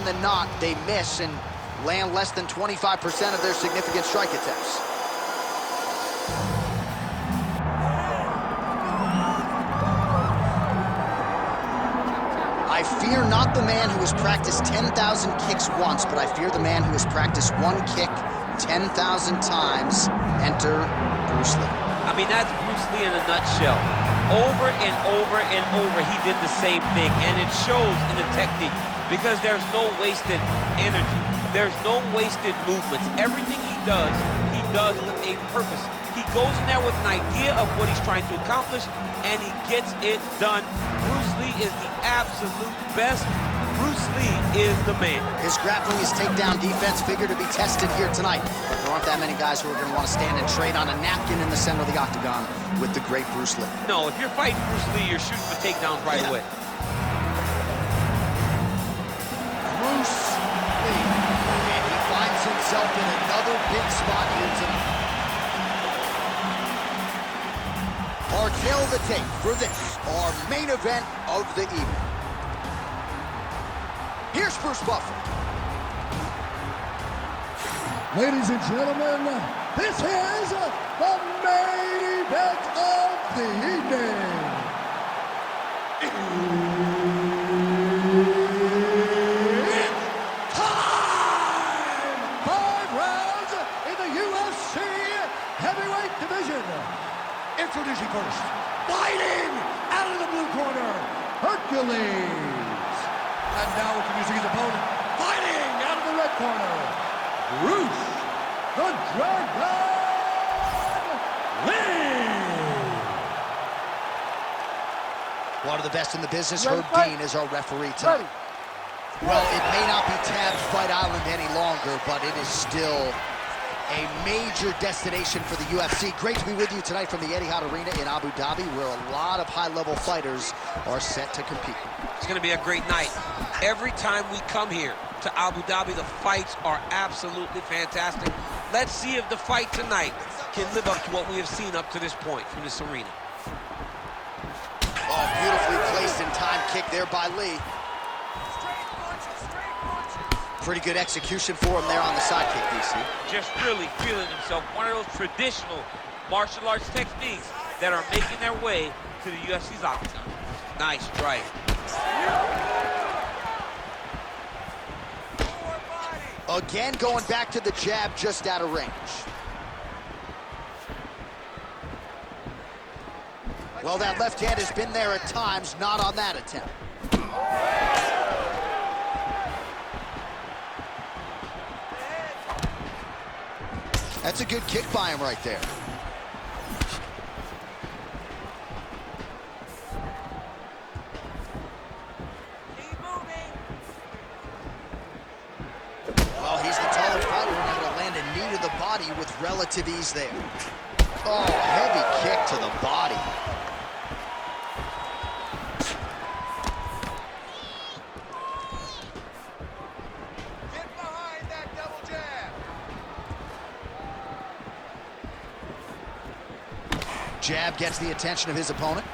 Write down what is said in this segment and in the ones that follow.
often than not, they miss and land less than 25% of their significant strike attempts. I fear not the man who has practiced 10,000 kicks once, but I fear the man who has practiced one kick 10,000 times. Enter Bruce Lee. I mean, that's Bruce Lee in a nutshell. Over and over and over, he did the same thing, and it shows in the technique because there's no wasted energy. There's no wasted movements. Everything he does with a purpose. He goes in there with an idea of what he's trying to accomplish, and he gets it done. Bruce Lee is the absolute best. Bruce Lee is the man. His grappling, his takedown defense figure to be tested here tonight. But there aren't that many guys who are going to want to stand and trade on a napkin in the center of the octagon with the great Bruce Lee. No, if you're fighting Bruce Lee, you're shooting for takedowns right away. Bruce Lee. And he finds himself in another big spot here tonight. Kill the tape for this, our main event of the evening. Here's Bruce Buffer. Ladies and gentlemen, this is the main event of the evening. It's time! 5 rounds in the UFC heavyweight division. Introducing first, fighting out of the blue corner, Hercules. And now introducing his opponent, fighting out of the red corner, Bruce the Dragon Lee. One of the best in the business, Herb Dean is our referee tonight. Well, it may not be tabbed Fight Island any longer, but it is still a major destination for the UFC. Great to be with you tonight from the Etihad Arena in Abu Dhabi, where a lot of high-level fighters are set to compete. It's going to be a great night. Every time we come here to Abu Dhabi, the fights are absolutely fantastic. Let's see if the fight tonight can live up to what we have seen up to this point from this arena. Oh, beautifully placed in time kick there by Lee. Pretty good execution for him there on the side kick, DC. Just really feeling himself. One of those traditional martial arts techniques that are making their way to the UFC's octagon. Nice strike. Again, going back to the jab just out of range. Well, that left hand has been there at times, not on that attempt. That's a good kick by him right there. Keep moving. Well, he's the taller fighter and able to land a knee to the body with relative ease there. Oh, heavy kick to the body. Jab gets the attention of his opponent.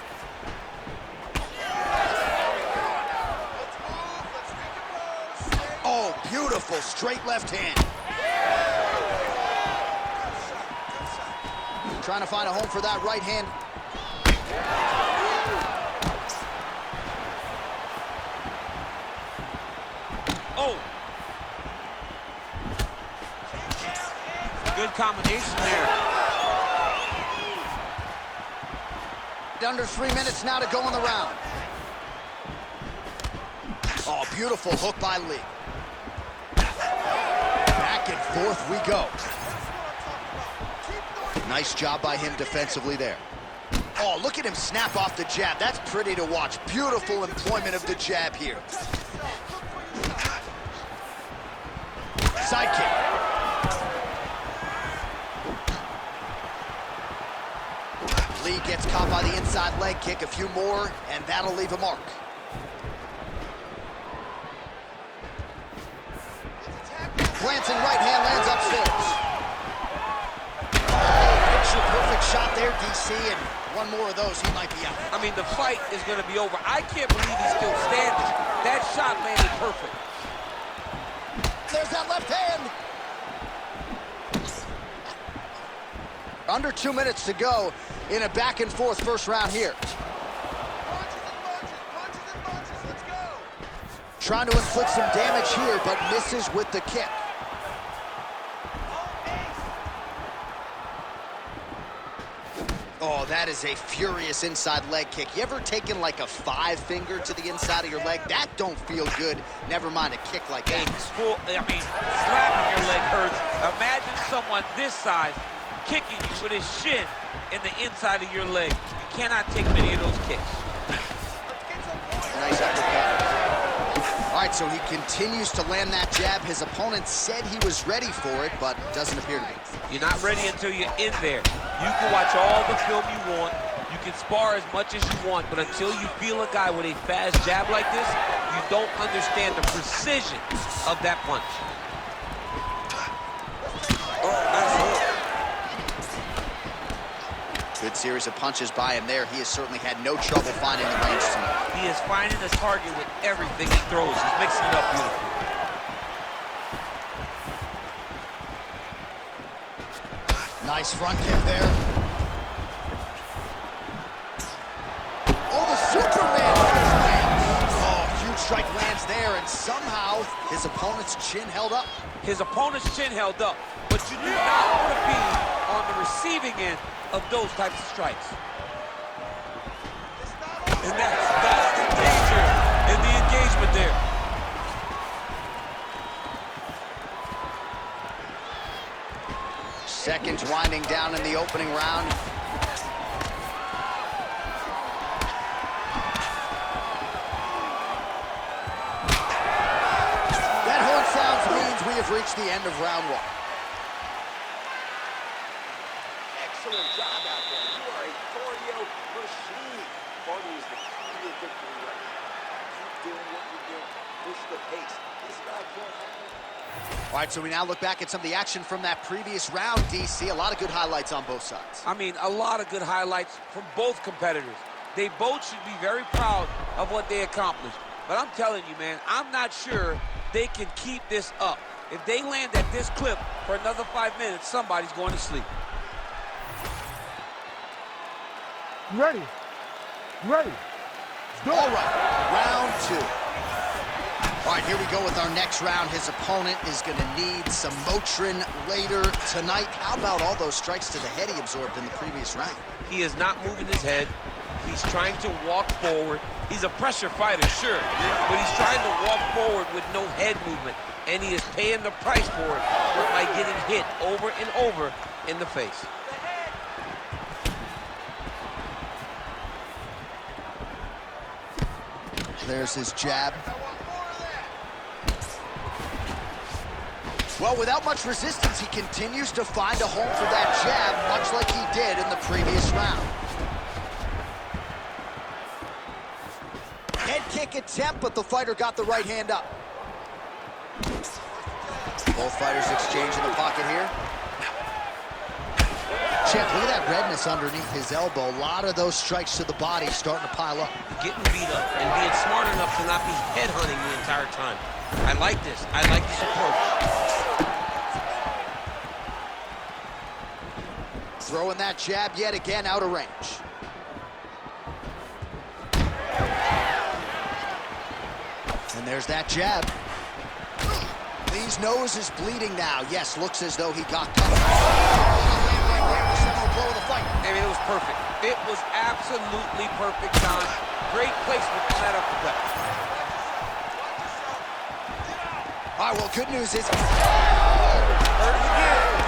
Oh, beautiful straight left hand. Trying to find a home for that right hand. Oh. Good combination there. Under 3 minutes now to go in the round. Oh, beautiful hook by Lee. Back and forth we go. Nice job by him defensively there. Oh, look at him snap off the jab. That's pretty to watch. Beautiful employment of the jab here. Side kick. Lee gets caught by the inside leg kick. A few more, and that'll leave a mark. Glancing right hand lands upstairs. Picture perfect shot there, DC, and one more of those, he might be out. I mean, the fight is going to be over. I can't believe he's still standing. That shot landed perfect. There's that left hand. Under 2 minutes to go in a back-and-forth first round here. Let's go. Trying to inflict some damage here, but misses with the kick. Oh, that is a furious inside leg kick. You ever taken like a 5-finger to the inside of your leg? That don't feel good. Never mind a kick like that. Slapping your leg hurts. Imagine someone this size kicking you with his shin in the inside of your leg. You cannot take many of those kicks. Nice uppercut. All right, so he continues to land that jab. His opponent said he was ready for it, but doesn't appear to be. You're not ready until you're in there. You can watch all the film you want. You can spar as much as you want, but until you feel a guy with a fast jab like this, you don't understand the precision of that punch. Good series of punches by him there. He has certainly had no trouble finding the range tonight. He is finding the target with everything he throws. He's mixing it up beautifully. Nice front kick there. Oh, the Superman lands. Oh, huge strike lands there, and somehow his opponent's chin held up. His opponent's chin held up, but you do not want to be on the receiving end of those types of strikes. And that's the danger in the engagement there. Seconds winding down in the opening round. That horn sounds means we have reached the end of round 1. Excellent job out there. You are a cardio machine. Cardio is the key to victory right now. Keep doing what you do. Push the pace. This guy can't handle it. All right, so we now look back at some of the action from that previous round, DC. A lot of good highlights on both sides. I mean, a lot of good highlights from both competitors. They both should be very proud of what they accomplished. But I'm telling you, man, I'm not sure they can keep this up. If they land at this clip for another 5 minutes, somebody's going to sleep. Ready. Ready. All right, round 2. All right, here we go with our next round. His opponent is going to need some Motrin later tonight. How about all those strikes to the head he absorbed in the previous round? He is not moving his head. He's trying to walk forward. He's a pressure fighter, sure, but he's trying to walk forward with no head movement, and he is paying the price for it by getting hit over and over in the face. There's his jab. Well, without much resistance, he continues to find a home for that jab, much like he did in the previous round. Head kick attempt, but the fighter got the right hand up. Both fighters exchanging the pocket here. Champ, look at that redness underneath his elbow. A lot of those strikes to the body starting to pile up. Getting beat up and being smart enough to not be headhunting the entire time. I like this. I like this approach. Throwing that jab yet again out of range. And there's that jab. Lee's nose is bleeding now. Yes, looks as though he got cut. Blow of the fight. I mean, it was perfect. It was absolutely perfect, John. Great placement on that uppercut. All right, well, good news is... Heard it again.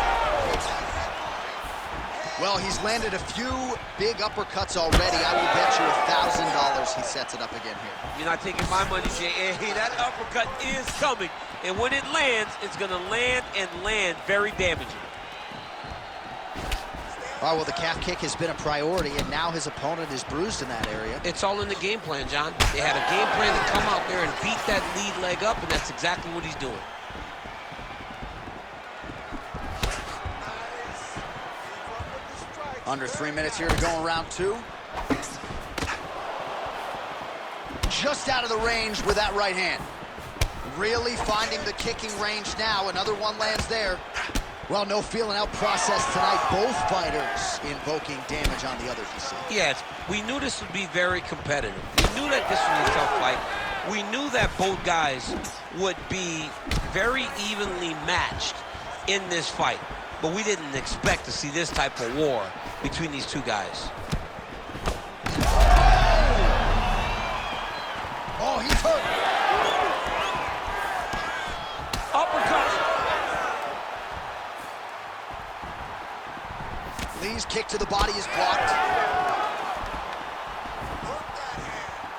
Well, he's landed a few big uppercuts already. I will bet you $1,000 he sets it up again here. You're not taking my money, Jay. Hey, that uppercut is coming. And when it lands, it's going to land and land very damaging. All right, well, the calf kick has been a priority, and now his opponent is bruised in that area. It's all in the game plan, John. They had a game plan to come out there and beat that lead leg up, and that's exactly what he's doing. Under 3 minutes here to go in round 2. Just out of the range with that right hand. Really finding the kicking range now. Another one lands there. Well, no feeling out process tonight. Both fighters invoking damage on the other, DC. Yes, we knew this would be very competitive. We knew that this was a tough fight. We knew that both guys would be very evenly matched in this fight. But we didn't expect to see this type of war between these two guys. Oh, he's hurt. Uppercut. Lee's kick to the body is blocked.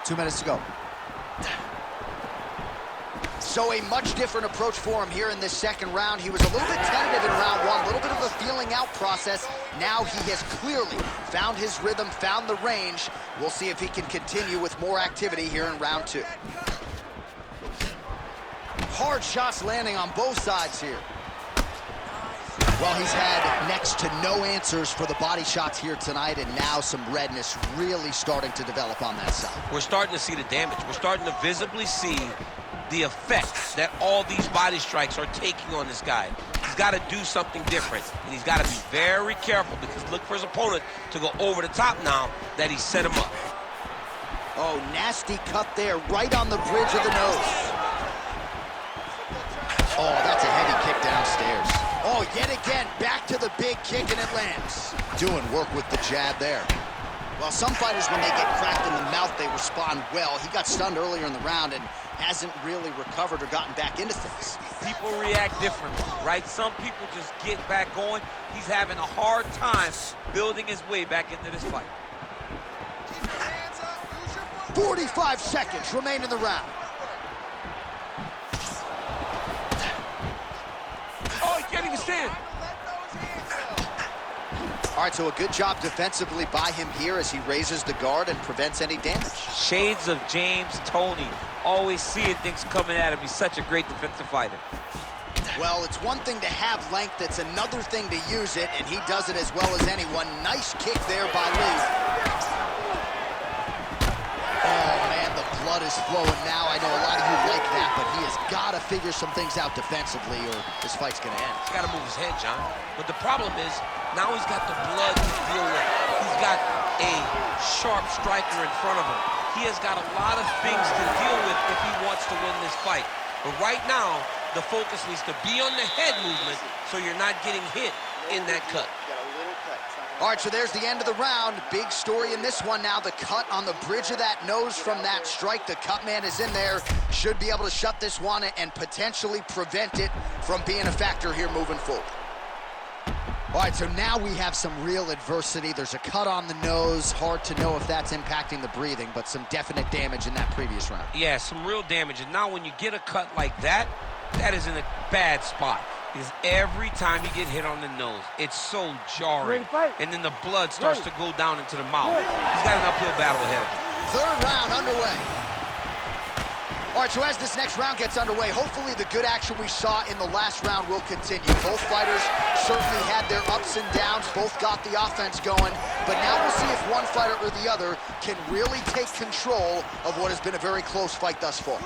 2 minutes to go. So a much different approach for him here in this second round. He was a little bit tentative in round one, a little bit of a feeling out process. Now he has clearly found his rhythm, found the range. We'll see if he can continue with more activity here in round two. Hard shots landing on both sides here. Well, he's had next to no answers for the body shots here tonight, and now some redness really starting to develop on that side. We're starting to see the damage. We're starting to visibly see the effect that all these body strikes are taking on this guy. He's got to do something different, and he's got to be very careful because look for his opponent to go over the top now that he set him up. Oh, nasty cut there, right on the bridge of the nose. Oh, that's a heavy kick downstairs. Oh, yet again, back to the big kick, and it lands. Doing work with the jab there. Well, some fighters, when they get cracked in the mouth, they respond well. He got stunned earlier in the round and hasn't really recovered or gotten back into things. People react differently, right? Some people just get back going. He's having a hard time building his way back into this fight. 45 seconds remain in the round. Oh, he can't even stand. All right, so a good job defensively by him here as he raises the guard and prevents any damage. Shades of James Toney. Always seeing things coming at him. He's such a great defensive fighter. Well, it's one thing to have length, it's another thing to use it, and he does it as well as anyone. Nice kick there by Lee. Oh, man, the blood is flowing now. I know a lot of you like that, but he has got to figure some things out defensively or this fight's going to end. He's got to move his head, John. But the problem is, now he's got the blood to deal with. He's got a sharp striker in front of him. He has got a lot of things to deal with if he wants to win this fight. But right now, the focus needs to be on the head movement so you're not getting hit in that cut. All right, so there's the end of the round. Big story in this one now. The cut on the bridge of that nose from that strike. The cut man is in there. Should be able to shut this one and potentially prevent it from being a factor here moving forward. All right, so now we have some real adversity. There's a cut on the nose. Hard to know if that's impacting the breathing, but some definite damage in that previous round. Yeah, some real damage. And now when you get a cut like that, that is in a bad spot. Because every time you get hit on the nose, it's so jarring. And then the blood starts to go down into the mouth. He's got an uphill battle ahead of him. Third round underway. All right, so as this next round gets underway, hopefully the good action we saw in the last round will continue. Both fighters certainly had their ups and downs, both got the offense going, but now we'll see if one fighter or the other can really take control of what has been a very close fight thus far.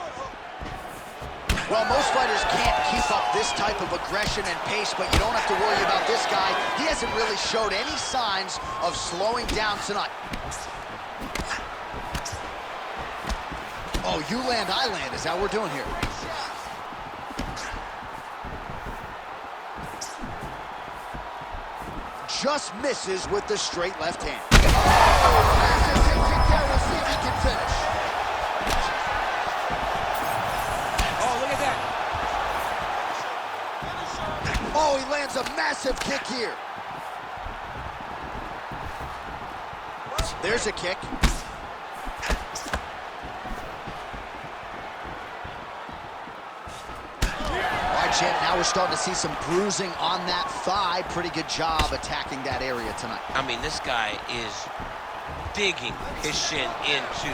Well, most fighters can't keep up this type of aggression and pace, but you don't have to worry about this guy. He hasn't really showed any signs of slowing down tonight. Oh, you land, I land is how we're doing here. Just misses with the straight left hand. Oh, massive kick there. We'll see if he can finish. Oh, look at that. Oh, he lands a massive kick here. There's a kick. Champ, now we're starting to see some bruising on that thigh. Pretty good job attacking that area tonight. I mean, this guy is digging his shin into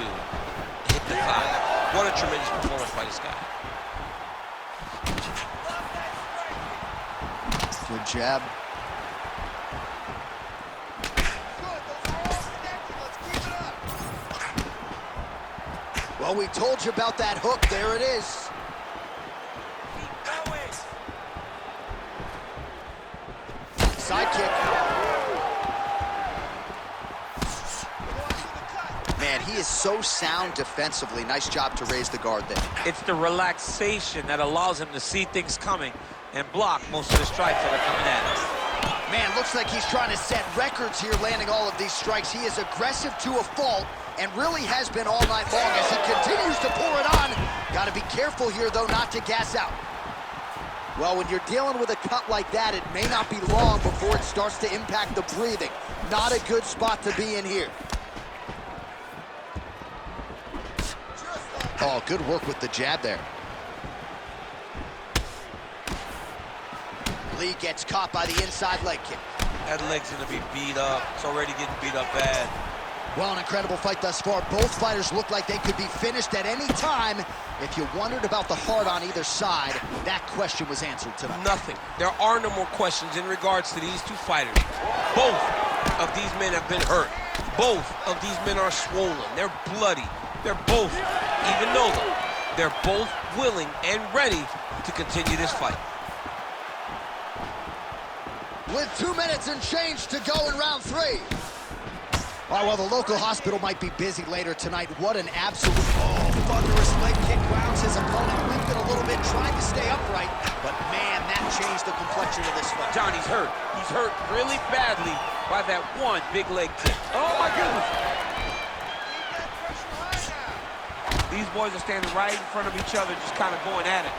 hit the thigh. What a tremendous performance by this guy. Good jab. Well, we told you about that hook. There it is. Sidekick. Man, he is so sound defensively. Nice job to raise the guard there. It's the relaxation that allows him to see things coming and block most of the strikes that are coming at him. Man, looks like he's trying to set records here, landing all of these strikes. He is aggressive to a fault and really has been all night long as he continues to pour it on. Got to be careful here, though, not to gas out. Well, when you're dealing with a cut like that, it may not be long before it starts to impact the breathing. Not a good spot to be in here. Oh, good work with the jab there. Lee gets caught by the inside leg kick. That leg's gonna be beat up. It's already getting beat up bad. Well, an incredible fight thus far. Both fighters look like they could be finished at any time. If you wondered about the heart on either side, that question was answered tonight. Nothing. There are no more questions in regards to these two fighters. Both of these men have been hurt. Both of these men are swollen. They're bloody. They're both, even though they're both willing and ready to continue this fight. With 2 minutes and change to go in round 3. All right, well, the local hospital might be busy later tonight. What an absolute, thunderous leg kick grounds his opponent. Limping a little bit, trying to stay upright. But, man, that changed the complexion of this fight. John, he's hurt. He's hurt really badly by that one big leg kick. Oh, my goodness. These boys are standing right in front of each other, just kind of going at it.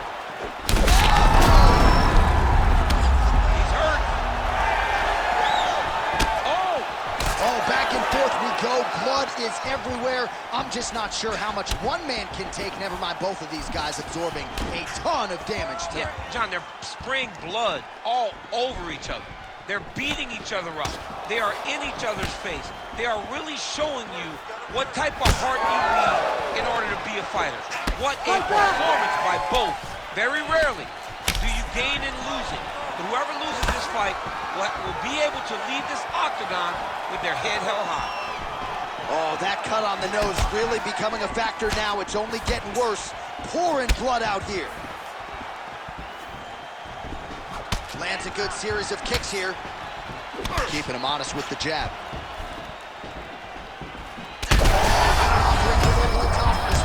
He's hurt. Oh, back and forth we go. Blood is everywhere. I'm just not sure how much one man can take, never mind both of these guys absorbing a ton of damage tonight. Yeah, John, they're spraying blood all over each other. They're beating each other up. They are in each other's face. They are really showing you what type of heart you need in order to be a fighter. What a performance by both. Very rarely do you gain in losing. But whoever loses this fight will be able to leave this octagon with their head held high. Oh, that cut on the nose really becoming a factor now. It's only getting worse. Pouring blood out here. Lands a good series of kicks here. Keeping him honest with the jab. This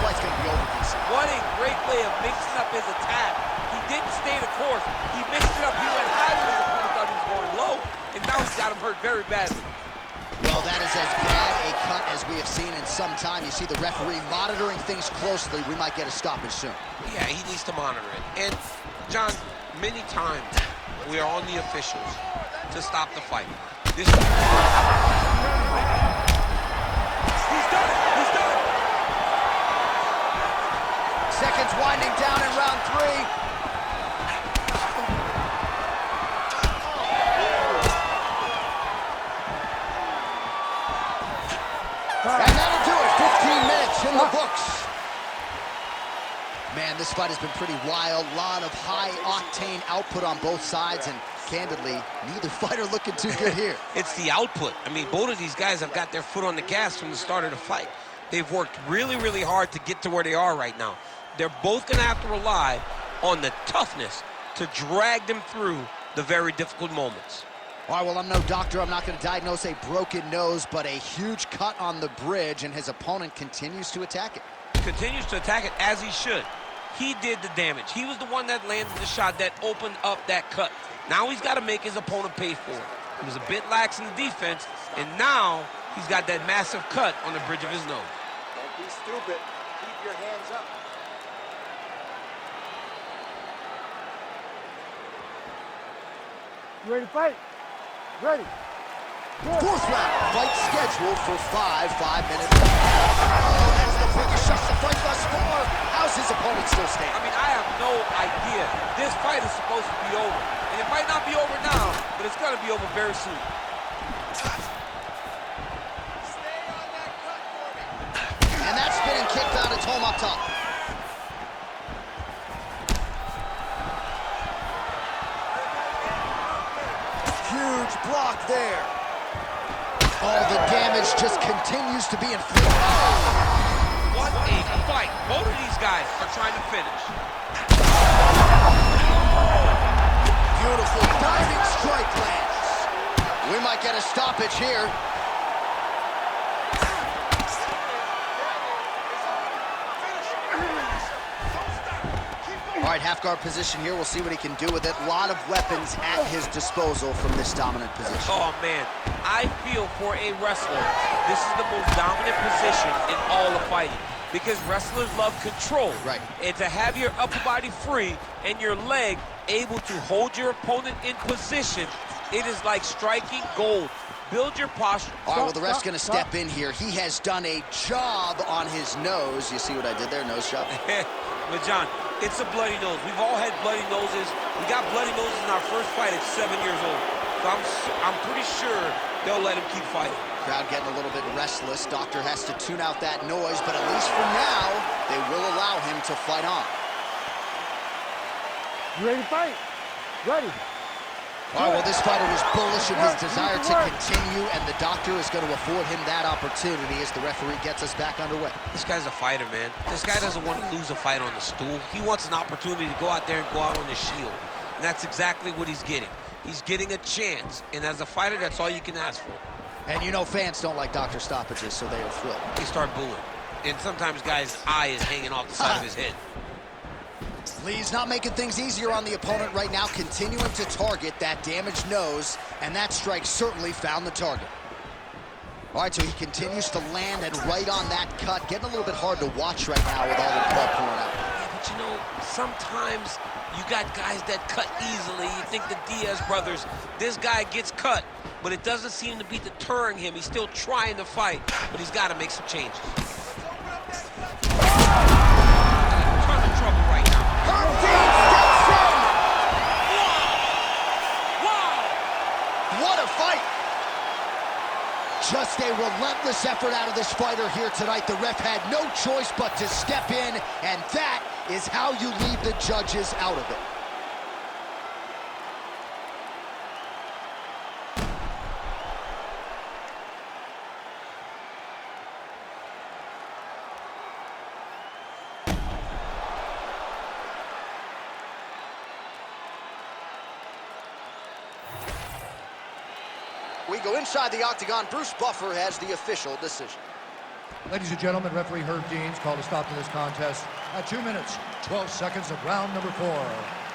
fight's gonna be over, DC. What a great way of mixing up his attack. He didn't stay the course. He mixed it up. He went high when his opponent thought he was going low, and now he's got him hurt very badly. Well, that is as bad a cut as we have seen in some time. You see the referee monitoring things closely. We might get a stoppage soon. Yeah, he needs to monitor it. And, John, many times we are on the officials to stop the fight. This He's done it! He's done it! Seconds winding down in round 3. And that'll do it. 15 minutes in the books. Man, this fight has been pretty wild. Lot of high-octane output on both sides, and candidly, neither fighter looking too good here. It's the output. I mean, both of these guys have got their foot on the gas from the start of the fight. They've worked really, really hard to get to where they are right now. They're both going to have to rely on the toughness to drag them through the very difficult moments. All right, well, I'm no doctor. I'm not going to diagnose a broken nose, but a huge cut on the bridge, and his opponent continues to attack it. Continues to attack it as he should. He did the damage. He was the one that landed the shot that opened up that cut. Now he's got to make his opponent pay for it. He was a bit lax in the defense, and now he's got that massive cut on the bridge of his nose. Don't be stupid. Keep your hands up. You ready to fight? Ready. Fourth round, fight scheduled for 5 minutes. Oh, that's the biggest shot of the fight thus far. How's his opponent still standing? I mean, I have no idea. This fight is supposed to be over. And it might not be over now, but it's going to be over very soon. And that spinning kick found its home up top. Huge block there. All the damage just continues to be inflicted. What a fight. Both of these guys are trying to finish. Beautiful diving strike lands. might get a stoppage here. All right, half guard position here. We'll see what he can do with it. A lot of weapons at his disposal from this dominant position. Oh, man. I feel for a wrestler, this is the most dominant position in all of fighting because wrestlers love control. Right. And to have your upper body free and your leg able to hold your opponent in position, it is like striking gold. Build your posture. All right, well, the ref's going to step in here. He has done a job on his nose. You see what I did there? Nose job. But, John, it's a bloody nose. We've all had bloody noses. We got bloody noses in our first fight at 7 years old. So I'm pretty sure they'll let him keep fighting. Crowd getting a little bit restless. Doctor has to tune out that noise, but at least for now, they will allow him to fight on. You ready to fight? Ready. All right, well, this fighter was bullish in his desire to continue, and the doctor is going to afford him that opportunity as the referee gets us back underway. This guy's a fighter, man. This guy doesn't want to lose a fight on the stool. He wants an opportunity to go out there and go out on the shield. And that's exactly what he's getting. He's getting a chance, and as a fighter, that's all you can ask for. And you know fans don't like doctor stoppages, so they are thrilled. They start booing. And sometimes guy's eye is hanging off the side of his head. Lee's not making things easier on the opponent right now, continuing to target that damaged nose, and that strike certainly found the target. All right, so he continues to land and right on that cut. Getting a little bit hard to watch right now with all the blood pouring out. Yeah, but you know, sometimes you got guys that cut easily. You think the Diaz brothers, this guy gets cut, but it doesn't seem to be deterring him. He's still trying to fight, but he's got to make some changes. Ton of trouble right now. What a fight! Just a relentless effort out of this fighter here tonight. The ref had no choice but to step in, and that is how you leave the judges out of it. We go inside the octagon. Bruce Buffer has the official decision. Ladies and gentlemen, referee Herb Dean's called a stop to this contest at 2 minutes, 12 seconds of round number 4.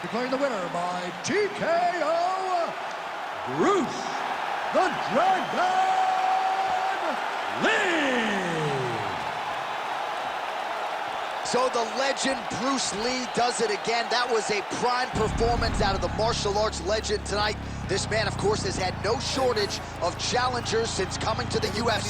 Declaring the winner by TKO, Bruce the Dragon Lee. So the legend Bruce Lee does it again. That was a prime performance out of the martial arts legend tonight. This man, of course, has had no shortage of challengers since coming to the UFC.